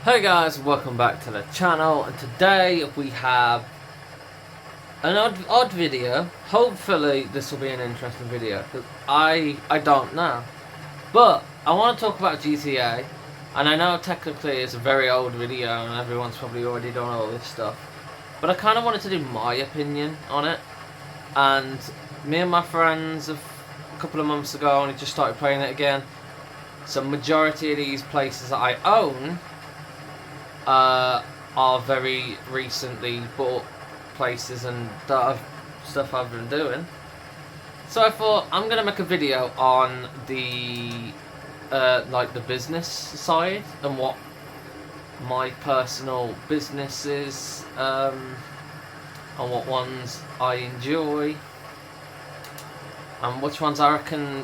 Hey guys, welcome back to the channel, and today we have an odd video. Hopefully this will be an interesting video, because I don't know. But I want to talk about GTA, and I know technically it's a very old video and everyone's probably already done all this stuff. But I kind of wanted to do my opinion on it, and me and my friends a couple of months ago only just started playing it again. So majority of these places that I own are very recently bought places and stuff I've been doing. So I thought I'm gonna make a video on the like the business side and what my personal business is, and what ones I enjoy and which ones I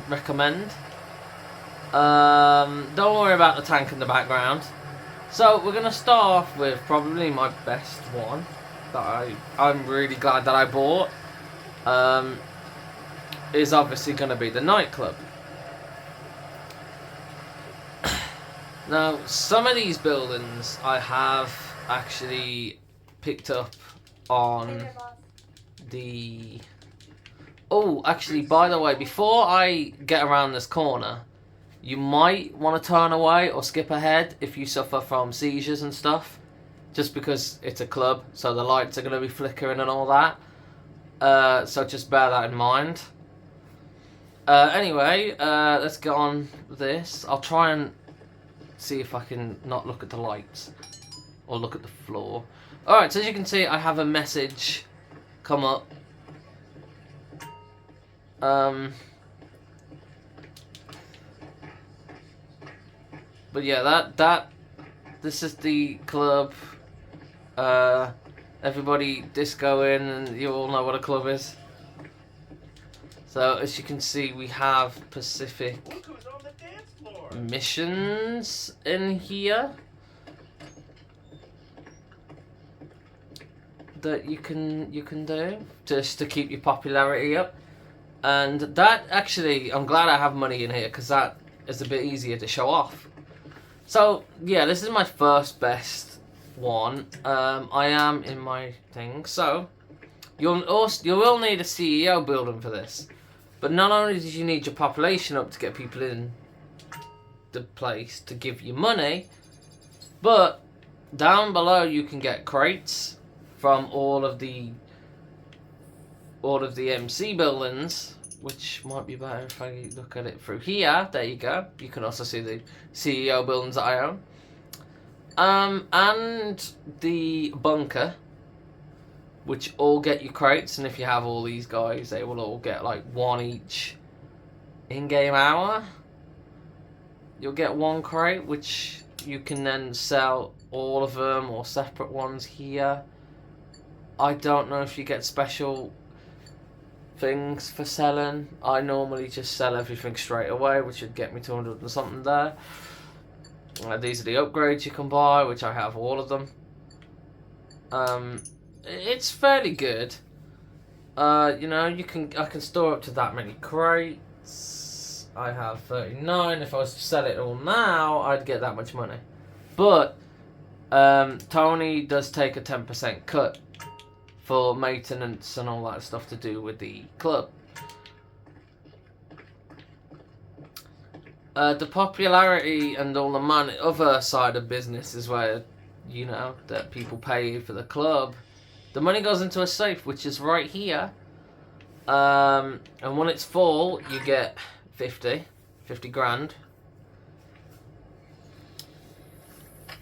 recommend. Don't worry about the tank in the background. So we're gonna start off with probably my best one that I'm really glad that I bought. Is obviously gonna be the nightclub. Now some of these buildings I have actually picked up on the. Oh, actually, by the way, before I get around this corner, you might want to turn away or skip ahead if you suffer from seizures and stuff, just because it's a club, so the lights are going to be flickering and all that. So just bear that in mind. Anyway, let's get on with this. I'll try and see if I can not look at the lights or look at the floor. Alright, so as you can see, I have a message come up. But yeah, this is the club. Everybody disco in, and you all know what a club is. So as you can see, we have Pacific missions in here that you can do just to keep your popularity up. And that actually, I'm glad I have money in here because that is a bit easier to show off. So yeah, this is my first best one. I am in my thing. So you will need a CEO building for this. But not only did you need your population up to get people in the place to give you money, but down below you can get crates from all of the MC buildings, which might be better if I look at it through here. There you go. You can also see the CEO buildings that I own. And the bunker, which all get you crates, and if you have all these guys, they will all get like one each in-game hour. You'll get one crate, which you can then sell all of them or separate ones here. I don't know if you get special things for selling. I normally just sell everything straight away, which would get me 200 and something there. These are the upgrades you can buy, which I have all of them. It's fairly good. You know, I can store up to that many crates. I have 39. If I was to sell it all now, I'd get that much money. But Tony does take a 10% cut for maintenance and all that stuff to do with the club. The popularity and all the money, other side of business is where, you know, that people pay for the club. The money goes into a safe, which is right here. And when it's full, you get 50 grand.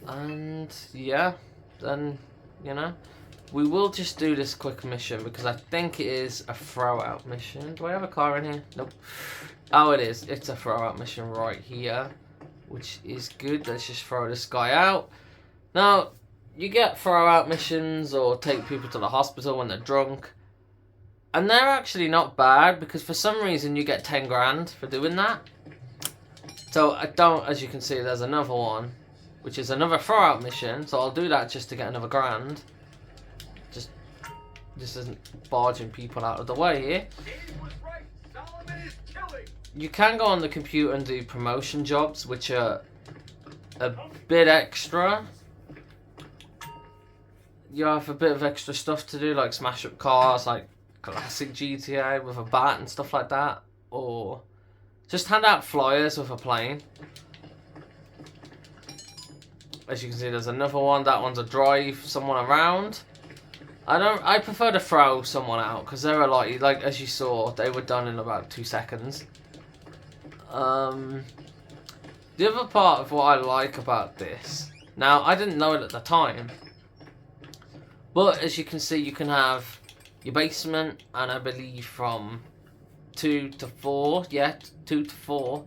And yeah, then, you know, we will just do this quick mission because I think it is a throw out mission. Do I have a car in here? Nope. Oh, it is. It's a throw out mission right here, which is good. Let's just throw this guy out. Now, you get throw out missions or take people to the hospital when they're drunk. And they're actually not bad because for some reason you get 10 grand for doing that. So I don't, as you can see, there's another one, which is another throw out mission. So I'll do that just to get another grand. Just isn't barging people out of the way here. You can go on the computer and do promotion jobs, which are a bit extra. you have a bit of extra stuff to do, like smash up cars, like classic GTA with a bat and stuff like that, or just hand out flyers with a plane. As you can see, there's another one. That one's a drive someone around. I prefer to throw someone out because they're a lot. Like as you saw, they were done in about 2 seconds. The other part of what I like about this, now I didn't know it at the time, but as you can see, you can have your basement, and I believe from 2 to 4, yeah, 2 to 4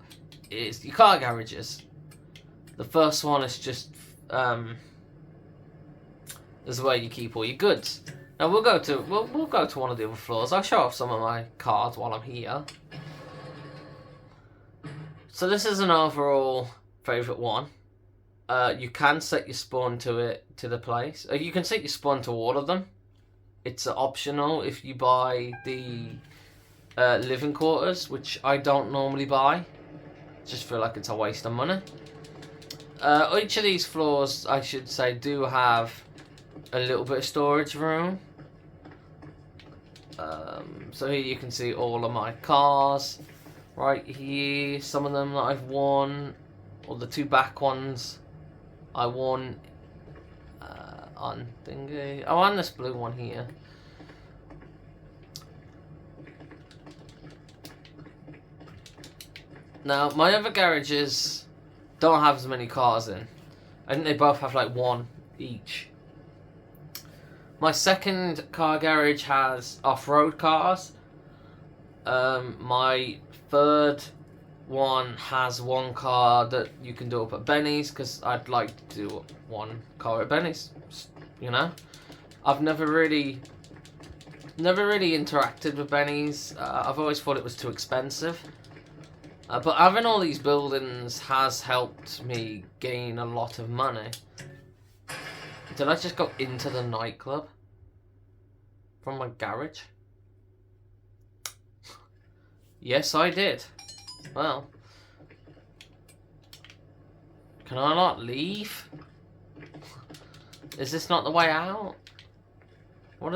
is your car garages. The first one is just is where you keep all your goods. Now we'll go to one of the other floors. I'll show off some of my cars while I'm here. So this is an overall favourite one. You can set your spawn to the place. You can set your spawn to all of them. It's optional if you buy the living quarters, which I don't normally buy. Just feel like it's a waste of money. Each of these floors, I should say, do have a little bit of storage room. So here you can see all of my cars. Right here, some of them that I've won, or the 2 back ones I won on thingy. Oh, and this blue one here. Now, my other garages don't have as many cars in. I think they both have like 1 each. My second car garage has off-road cars. My third one has 1 car that you can do up at Benny's, because I'd like to do 1 car at Benny's. You know, I've never really interacted with Benny's. I've always thought it was too expensive. But having all these buildings has helped me gain a lot of money. Did I just go into the nightclub from my garage? Yes, I did. Well, can I not leave? Is this not the way out? What?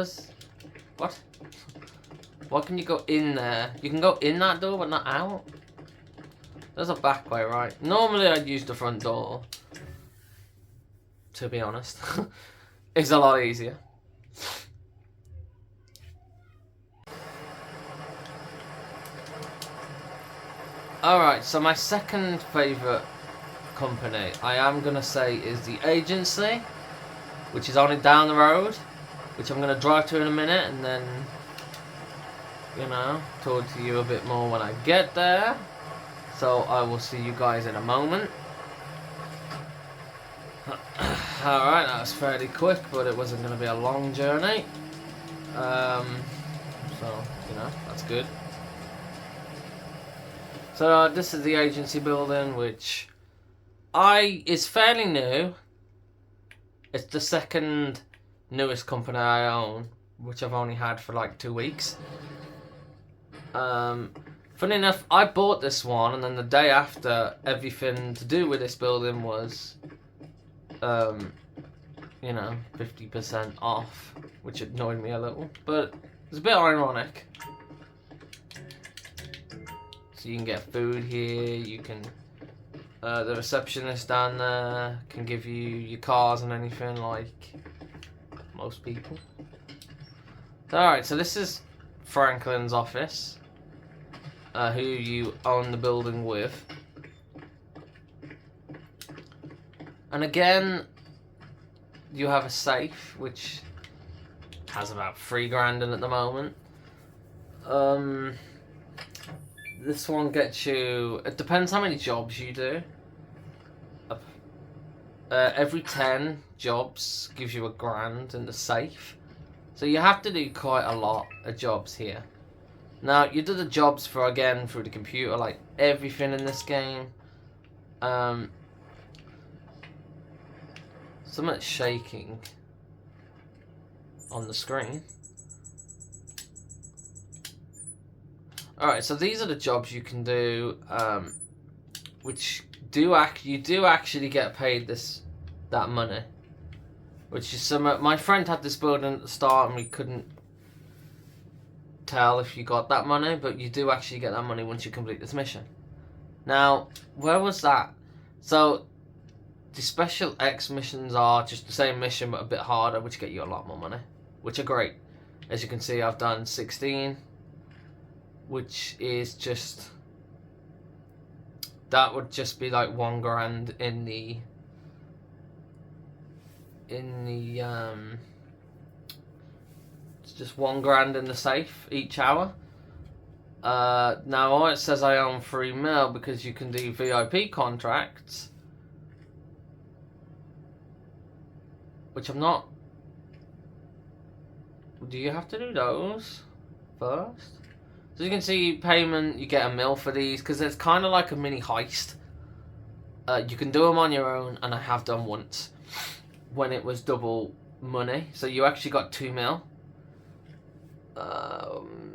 Why can you go in there? You can go in that door but not out? There's a back way, right? Normally I'd use the front door, to be honest. It's a lot easier. Alright, so my second favourite company, I am going to say, is the agency, which is only down the road, which I'm going to drive to in a minute, and then, you know, talk to you a bit more when I get there. So I will see you guys in a moment. Alright, that was fairly quick, but it wasn't going to be a long journey. So, you know, that's good. So this is the agency building, which is fairly new. It's the second newest company I own, which I've only had for like 2 weeks. Funny enough, I bought this one, and then the day after, everything to do with this building was, you know, 50% off, which annoyed me a little, but it's a bit ironic. So you can get food here, you can, the receptionist down there can give you your cars and anything, like most people. Alright, so this is Franklin's office. Who you own the building with. And again, you have a safe, which has about 3 grand in at the moment. This one gets you, it depends how many jobs you do. Every 10 jobs gives you 1 grand in the safe. So you have to do quite a lot of jobs here. Now, you do the jobs through the computer, like everything in this game. Something's shaking on the screen. Alright, so these are the jobs you can do, which you do actually get paid that money. which is some. My friend had this building at the start, and we couldn't tell if you got that money, but you do actually get that money once you complete this mission. Now, where was that? So, the Special X missions are just the same mission, but a bit harder, which get you a lot more money, which are great. As you can see, I've done 16, which is just... That would just be like $1 grand in the it's just $1 grand in the safe each hour. Now it says I own 3 mil because you can do VIP contracts, which I'm not. Do you have to do those first? So you can see payment, you get $1 mil for these because it's kind of like a mini heist. You can do them on your own, and I have done once when it was double money. So you actually got 2 mil.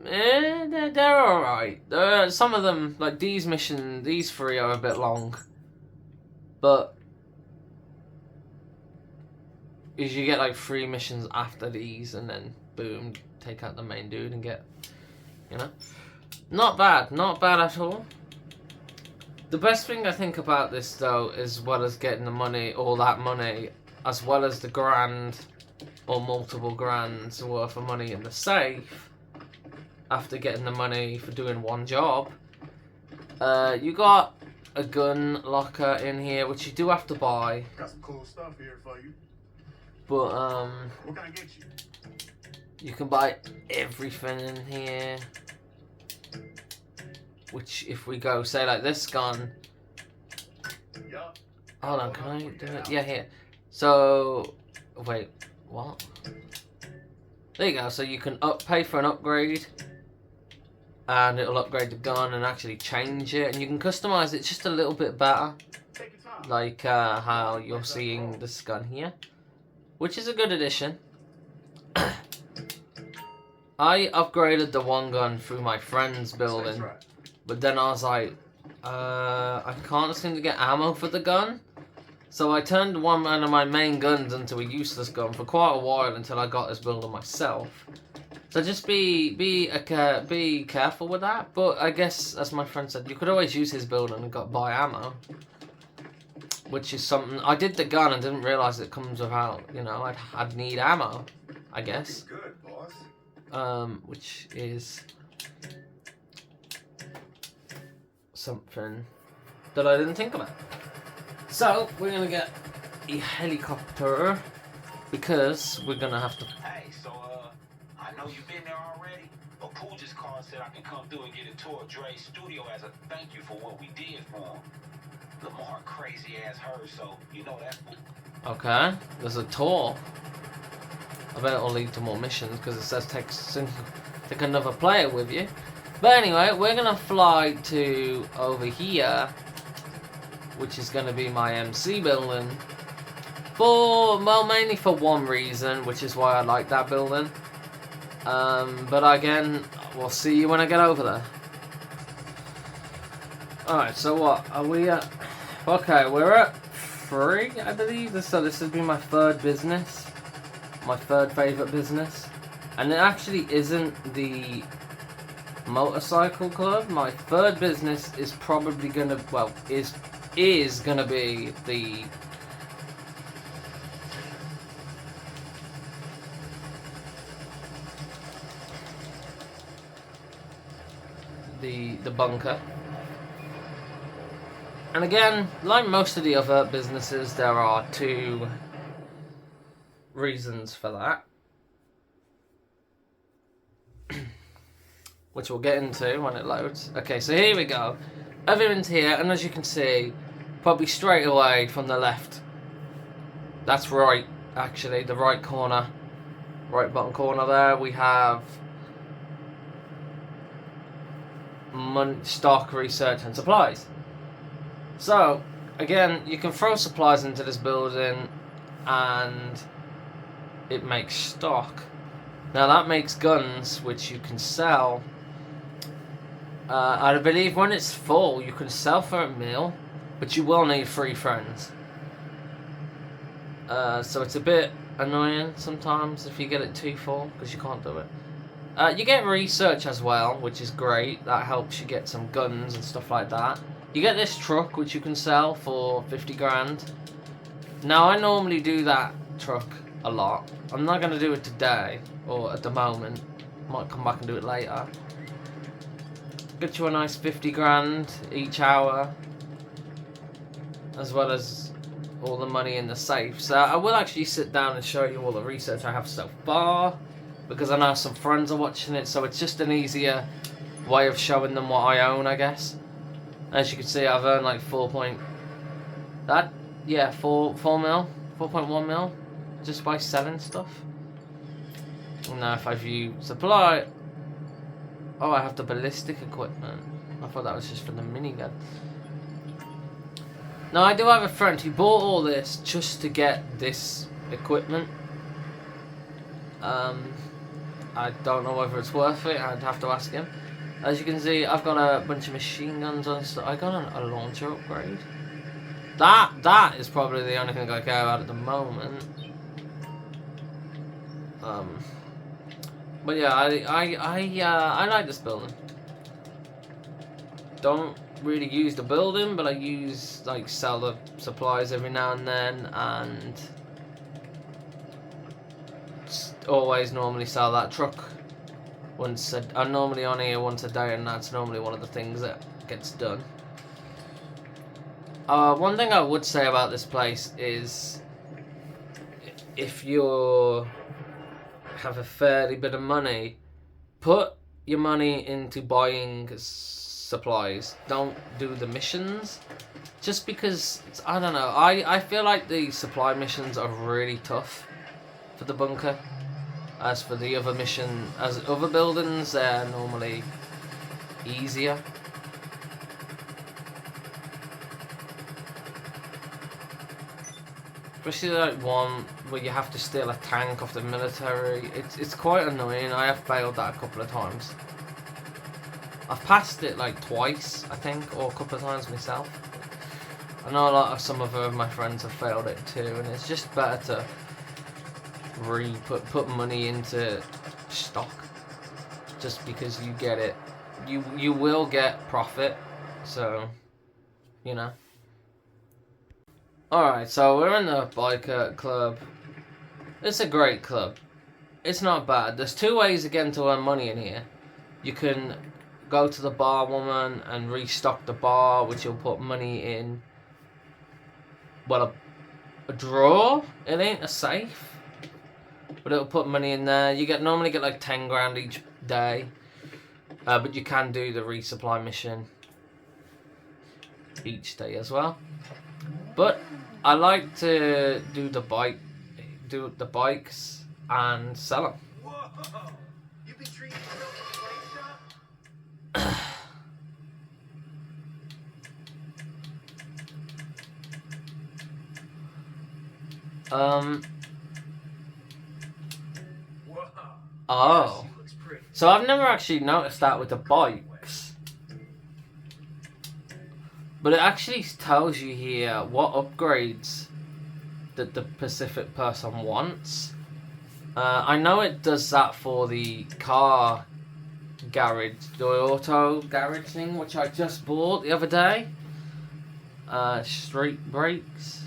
They're alright. Some of them, like these 3 are a bit long. But you get like 3 missions after these, and then boom, take out the main dude and get, you know. Not bad at all. The best thing I think about this though, as well as getting the money, all that money, as well as the grand or multiple grands worth of money in the safe, after getting the money for doing one job, you got a gun locker in here, which you do have to buy. Got some cool stuff here for you. But what can I get you? You can buy everything in here. Which, if we go, say like this gun. Yup. Hold on, can I do it? Yeah, here. So, wait, what? There you go. So you can pay for an upgrade, and it'll upgrade the gun and actually change it, and you can customize it just a little bit better, Take your time. like how you're seeing this gun here, which is a good addition. I upgraded the one gun through my friend's building, but then I was like, I can't seem to get ammo for the gun. So I turned one of my main guns into a useless gun for quite a while until I got this builder myself. So just be careful with that. But I guess, as my friend said, you could always use his builder and buy ammo, which is something. I did the gun and didn't realize it comes without. You know, I'd need ammo, I guess. Good, boss. Which is something that I didn't think about. So we're gonna get a helicopter because we're gonna have to. Hey, so I know you've been there already, but Pooh just called and said I can come through and get a tour of Dre's studio as a thank you for what we did for him. Lamar crazy ass her, so you know that. Okay, there's a tour. I bet it'll lead to more missions because it says take another player with you. But anyway, we're gonna fly to over here, which is gonna be my MC building. Mainly for one reason, which is why I like that building. But again, we'll see you when I get over there. Alright, so what are we at? Okay, we're at 3, I believe. So this has been my 3rd business. My 3rd favourite business. And it actually isn't the motorcycle club. My 3rd business is probably gonna, well, is gonna be the bunker. And again, like most of the other businesses, there are 2 reasons for that, which we'll get into when it loads. Okay, so here we go. Everyone's here, and as you can see, probably straight away from the left. That's right, actually, the right corner, right bottom corner there, we have stock, research, and supplies. So, again, you can throw supplies into this building, and it makes stock. Now that makes guns, which you can sell. I believe when it's full, you can sell for $1 mil, but you will need 3 friends. So it's a bit annoying sometimes if you get it too full, because you can't do it. You get research as well, which is great. That helps you get some guns and stuff like that. You get this truck, which you can sell for 50 grand. Now, I normally do that truck a lot. I'm not going to do it today, or at the moment. Might come back and do it later. Get you a nice 50 grand each hour, as well as all the money in the safe. So I will actually sit down and show you all the research I have so far, because I know some friends are watching it, so it's just an easier way of showing them what I own, I guess. As you can see, I've earned like 4 mil, 4.1 mil, just by selling stuff. And now if I view supply, oh, I have the ballistic equipment. I thought that was just for the minigun. Now, I do have a friend who bought all this just to get this equipment. I don't know whether it's worth it. I'd have to ask him. As you can see, I've got a bunch of machine guns on. I got a launcher upgrade. That is probably the only thing I care about at the moment. But yeah, I like this building. Don't really use the building, but I use, like, sell the supplies every now and then, and always normally sell that truck once I'm normally on here once a day, and that's normally one of the things that gets done. One thing I would say about this place is, if you have a fairly bit of money, put your money into buying supplies. Don't do the missions, just because I don't know. I feel like the supply missions are really tough for the bunker. As for the other other buildings, they're normally easier. Especially like one where you have to steal a tank off the military. It's quite annoying. I have failed that a couple of times. I've passed it like twice, I think, or a couple of times myself. I know some of my friends have failed it too, and it's just better to put money into stock, just because you get it. You will get profit, so you know. Alright, so we're in the biker club. It's a great club. It's not bad. There's two ways again to earn money in here. You can go to the bar woman and restock the bar, which will put money in, well, a drawer. It ain't a safe, but it'll put money in there. You normally get like 10 grand each day, but you can do the resupply mission each day as well. But I like to do the bikes and sell them. Whoa! You been treating yourself like a play shop? Oh. So I've never actually noticed that with the bikes. But it actually tells you here what upgrades that the Pacific person wants. I know it does that for the car garage, the auto garage thing, which I just bought the other day. Street brakes.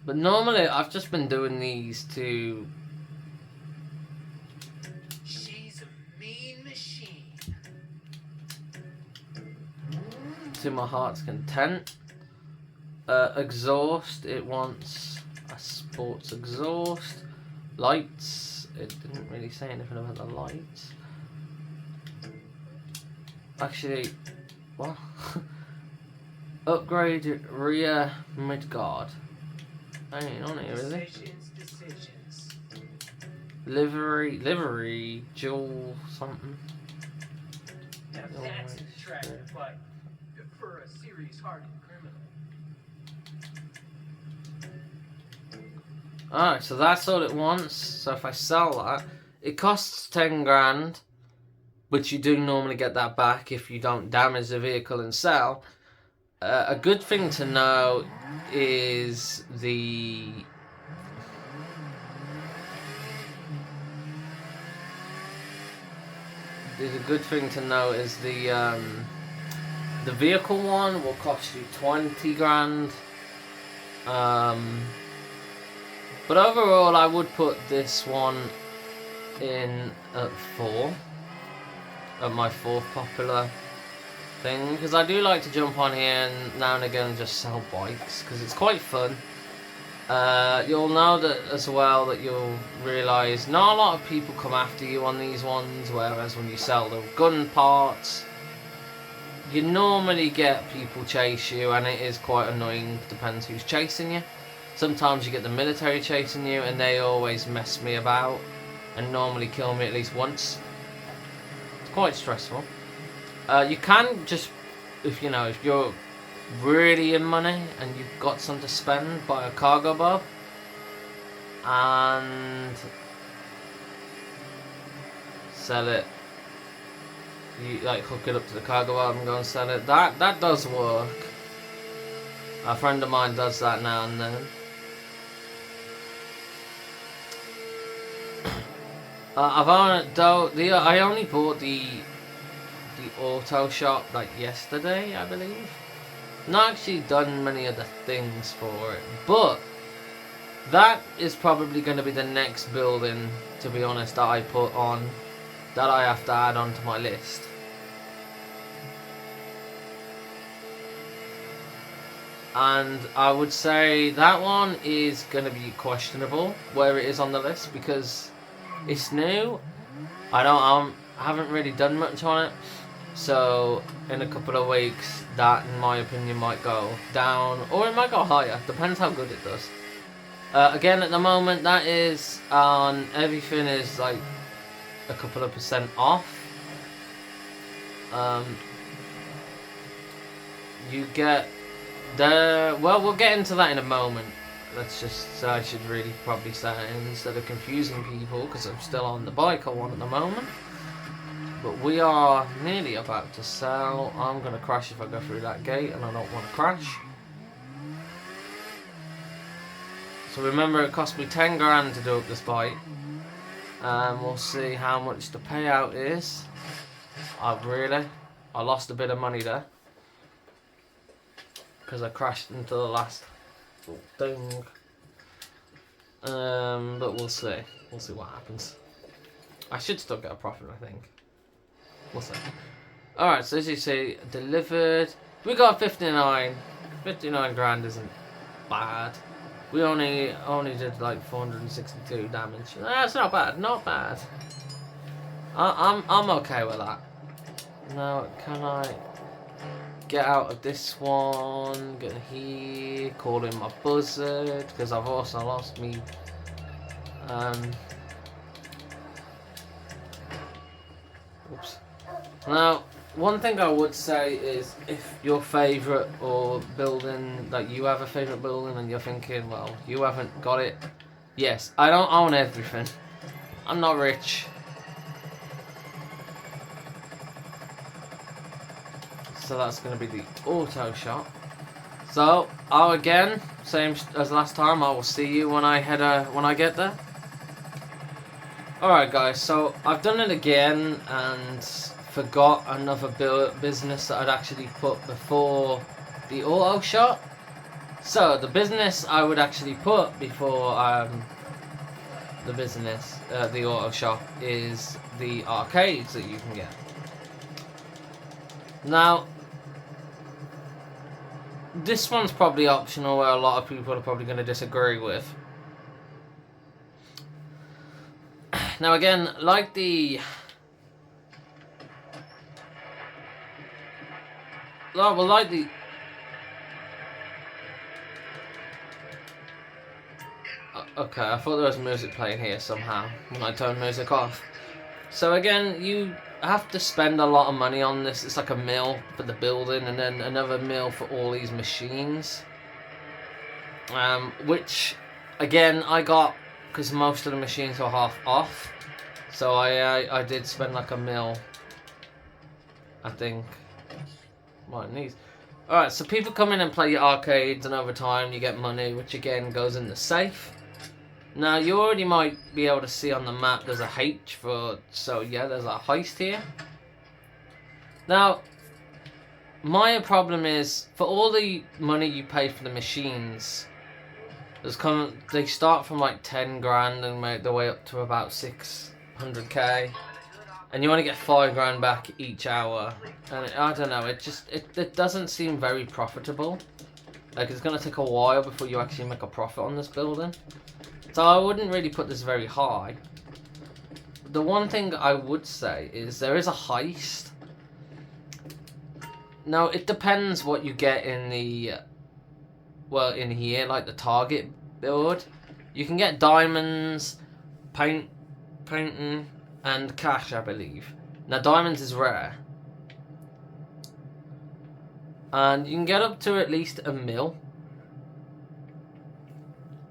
But normally I've just been doing these to... She's a mean machine. To my heart's content. Exhaust, it wants a sports exhaust. Lights, it didn't really say anything about the lights. Actually, what? Upgrade rear midguard. I ain't on here, is it? Decisions. Livery, jewel, something. Now that's an attractive fight for a serious hardened criminal. Alright, so that's all it wants. So if I sell that, it costs 10 grand, but you do normally get that back if you don't damage the vehicle and sell. A good thing to know is the vehicle one will cost you 20 grand. But overall, I would put this one in at 4, at my 4th popular thing, because I do like to jump on here and now and again just sell bikes, because it's quite fun. You'll know that as well, that you'll realise not a lot of people come after you on these ones, whereas when you sell the gun parts, you normally get people chase you, and it is quite annoying, depends who's chasing you. Sometimes you get the military chasing you, and they always mess me about and normally kill me at least once. It's quite stressful. You can just, if you're really in money and you've got some to spend, buy a cargo bob and sell it. You hook it up to the cargo bob and go and sell it. That does work. A friend of mine does that now and then. I only bought the auto shop yesterday, I believe. Not actually done many other things for it, but that is probably going to be the next building, to be honest, that I put on, that I have to add onto my list. And I would say that one is going to be questionable where it is on the list, because it's new. I haven't really done much on it, so in a couple of weeks that, in my opinion, might go down or it might go higher, depends how good it does. Again, at the moment, that is on everything is a couple of % off. You get we'll get into that in a moment. I should really probably say it instead of confusing people, because I'm still on the biker one at the moment. But we are nearly about to sell. I'm going to crash if I go through that gate, and I don't want to crash. So remember, it cost me 10 grand to do up this bike. We'll see how much the payout is. I lost a bit of money there, because I crashed into the last thing. But we'll see. We'll see what happens. I should still get a profit, I think. We'll see. Alright, so as you see, delivered. We got 59. 59 grand isn't bad. We only did 462 damage. That's not bad. Not bad. I'm okay with that. Now, can I get out of this one? Get here. Call in my buzzard, because I've also lost me. Oops. Now, one thing I would say is, if your favourite or building, you have a favourite building and you're thinking, well, you haven't got it. Yes, I don't own everything. I'm not rich. So that's going to be the auto shop. So, again, same as last time, I will see you when I get there. Alright guys, so I've done it again and forgot another business that I'd actually put before the auto shop. So the business I would actually put before the auto shop is the arcades that you can get. Now, this one's probably optional, where a lot of people are probably going to disagree with. Now again, okay, I thought there was music playing here somehow when I turned music off. So again, you have to spend a lot of money on this. It's like a mil for the building, and then another mil for all these machines. Which, again, I got because most of the machines are half off. So I did spend like a mil, I think. Right, Alright, so people come in and play your arcades, and over time you get money, which again goes in the safe. Now, you already might be able to see on the map there's a H for... So, yeah, there's a heist here. Now, my problem is, for all the money you pay for the machines, they start from like 10 grand and make their way up to about 600k. And you only get 5 grand back each hour. And I don't know, it doesn't seem very profitable. Like, it's going to take a while before you actually make a profit on this building. So I wouldn't really put this very high. The one thing I would say is there is a heist. Now, it depends what you get in the... Well, in here, like the target build. You can get diamonds, painting, and cash, I believe. Now, diamonds is rare. And you can get up to at least $1 mil.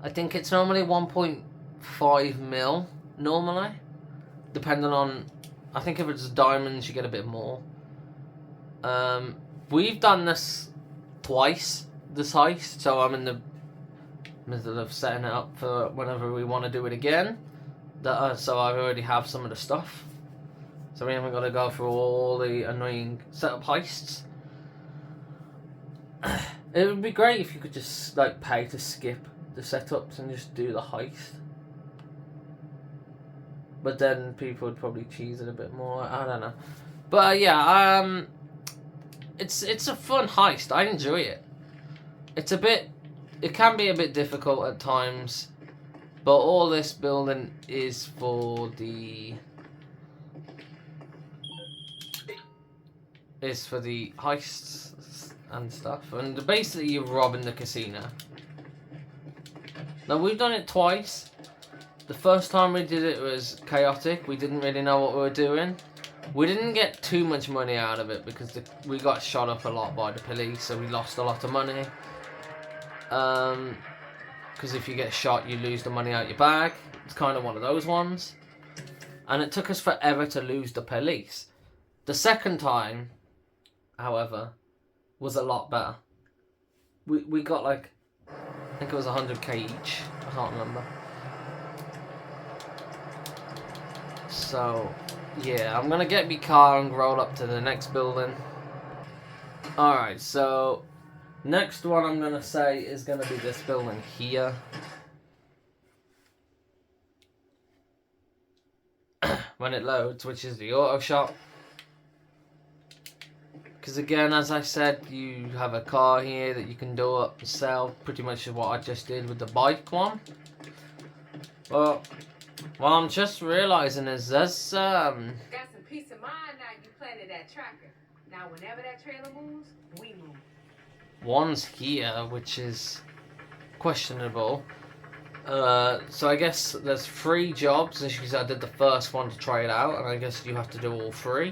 I think it's normally 1.5 mil, normally. Depending on... I think if it's diamonds, you get a bit more. We've done this twice, this heist, so I'm in the middle of setting it up for whenever we want to do it again. So I already have some of the stuff. So we haven't got to go through all the annoying setup heists. It would be great if you could just like pay to skip the setups and just do the heist. But then people would probably cheese it a bit more. I don't know. But yeah, it's a fun heist. I enjoy it. It can be a bit difficult at times, but all this building is for the heists and stuff. And basically you're robbing the casino. Now, we've done it twice. The first time we did it was chaotic. We didn't really know what we were doing. We didn't get too much money out of it because we got shot up a lot by the police, so we lost a lot of money. Because if you get shot, you lose the money out your bag. It's kind of one of those ones. And it took us forever to lose the police. The second time, however, was a lot better. We got like... I think it was 100k each. I can't remember. So, yeah, I'm gonna get my car and roll up to the next building. Alright, so next one I'm gonna say is gonna be this building here. When it loads, which is the auto shop. Because again, as I said, you have a car here that you can do up and sell. Pretty much what I just did with the bike one. Well, what I'm just realizing is there's Got some peace of mind now you planted that tracker. Now whenever that trailer moves, we move. One's here, which is questionable. So I guess there's 3 jobs. As you can see, I did the first one to try it out, and I guess you have to do all 3.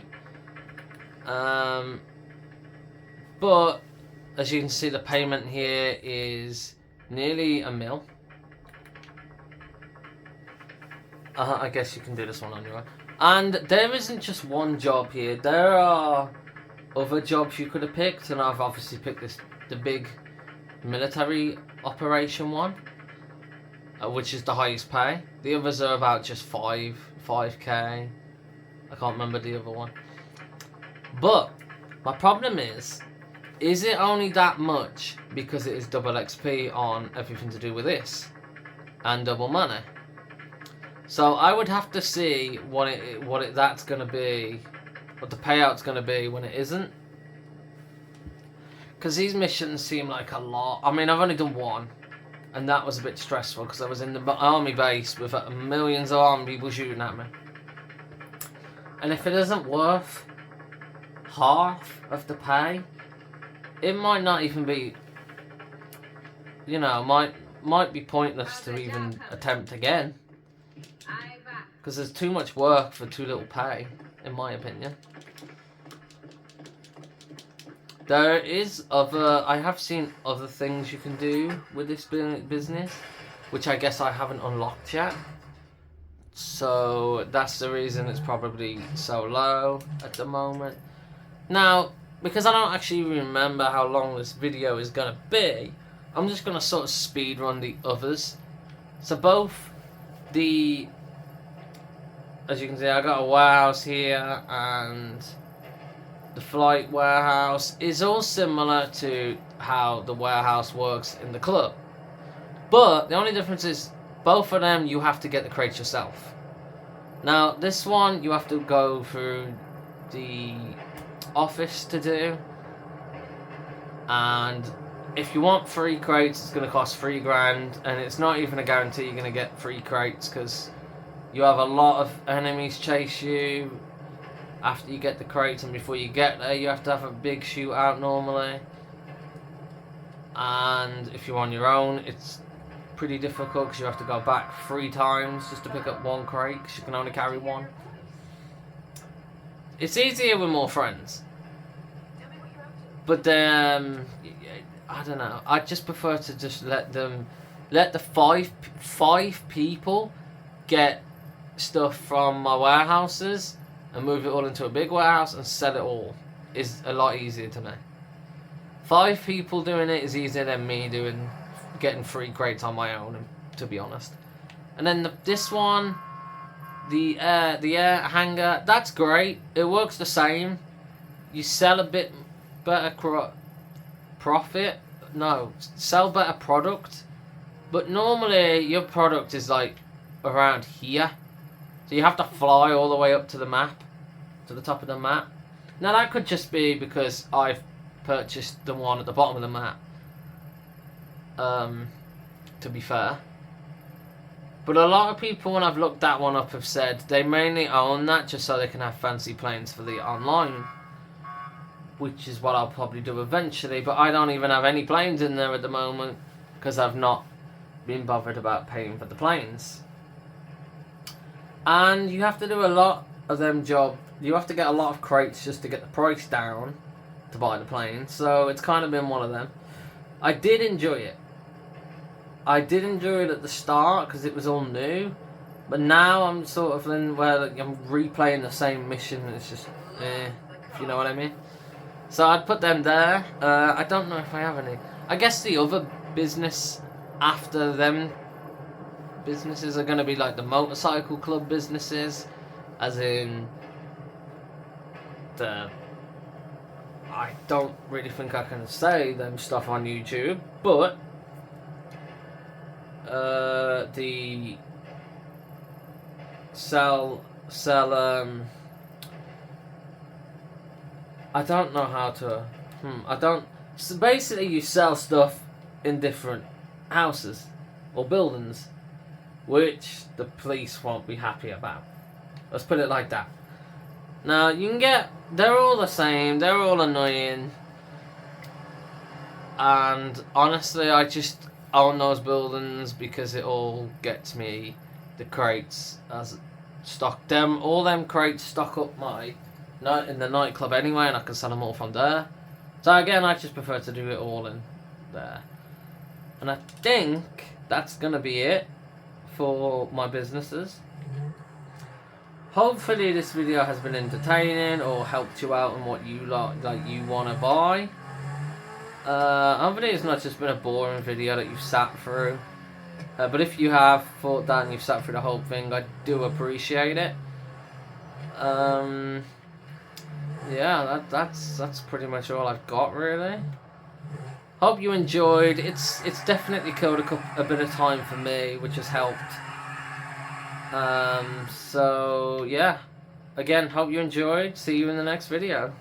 But as you can see, the payment here is nearly $1 mil. I guess you can do this one on your own. And there isn't just one job here. There are other jobs you could have picked, and I've obviously picked the big military operation one, which is the highest pay. The others are about just 5k. I can't remember the other one. But my problem is it only that much because it is double XP on everything to do with this and double money? So I would have to see what that's gonna be, what the payout's gonna be when it isn't. Because these missions seem like a lot. I mean, I've only done one, and that was a bit stressful because I was in the army base with millions of army people shooting at me. And if it isn't worth half of the pay, it might not even be, you know, might be pointless to even attempt again. Because there's too much work for too little pay, in my opinion. There is I have seen other things you can do with this business, which I guess I haven't unlocked yet. So that's the reason it's probably so low at the moment. Now, because I don't actually remember how long this video is going to be, I'm just going to sort of speed run the others. So both the, as you can see, I got a warehouse here, and the flight warehouse is all similar to how the warehouse works in the club. But the only difference is both of them you have to get the crates yourself. Now this one you have to go through the office to do, and if you want free crates it's going to cost $3,000, and it's not even a guarantee you're going to get free crates because you have a lot of enemies chase you after you get the crates, and before you get there you have to have a big shootout normally, and if you're on your own it's pretty difficult because you have to go back 3 times just to pick up 1 crate because you can only carry 1. It's easier with more friends, but then I don't know, I just prefer to just let the five people get stuff from my warehouses and move it all into a big warehouse and sell it all. Is a lot easier to me. 5 people doing it is easier than me getting free crates on my own, to be honest. And then this one, the air hanger, that's great. It works the same. You sell a bit better sell better product, but normally your product is like around here, so you have to fly all the way up to the map, to the top of the map. Now that could just be because I've purchased the one at the bottom of the map, to be fair. But a lot of people, when I've looked that one up, have said they mainly own that just so they can have fancy planes for the online, which is what I'll probably do eventually. But I don't even have any planes in there at the moment because I've not been bothered about paying for the planes. And you have to do a lot of them you have to get a lot of crates just to get the price down to buy the plane, so it's kind of been one of them. I did enjoy it. I did enjoy it at the start because it was all new, but now I'm sort of in where I'm replaying the same mission and it's just if you know what I mean. So I'd put them there. I don't know if I have any. I guess the other business after them businesses are going to be like the motorcycle club businesses, as in I don't really think I can say them stuff on YouTube, but the sell I don't know how to so basically you sell stuff in different houses or buildings which the police won't be happy about. Let's put it like that. Now you can get, they're all the same, they're all annoying, and honestly I just own those buildings because it all gets me the crates as stock. All them crates stock up my in the nightclub anyway, and I can sell them all from there. So again, I just prefer to do it all in there. And I think that's gonna be it for my businesses. Hopefully this video has been entertaining or helped you out on what you like you want to buy. Hopefully it's not just been a boring video that you've sat through. But if you have thought that and you've sat through the whole thing, I do appreciate it. Yeah, that's pretty much all I've got really. Hope you enjoyed. It's definitely killed a bit of time for me, which has helped. So yeah, again, hope you enjoyed. See you in the next video.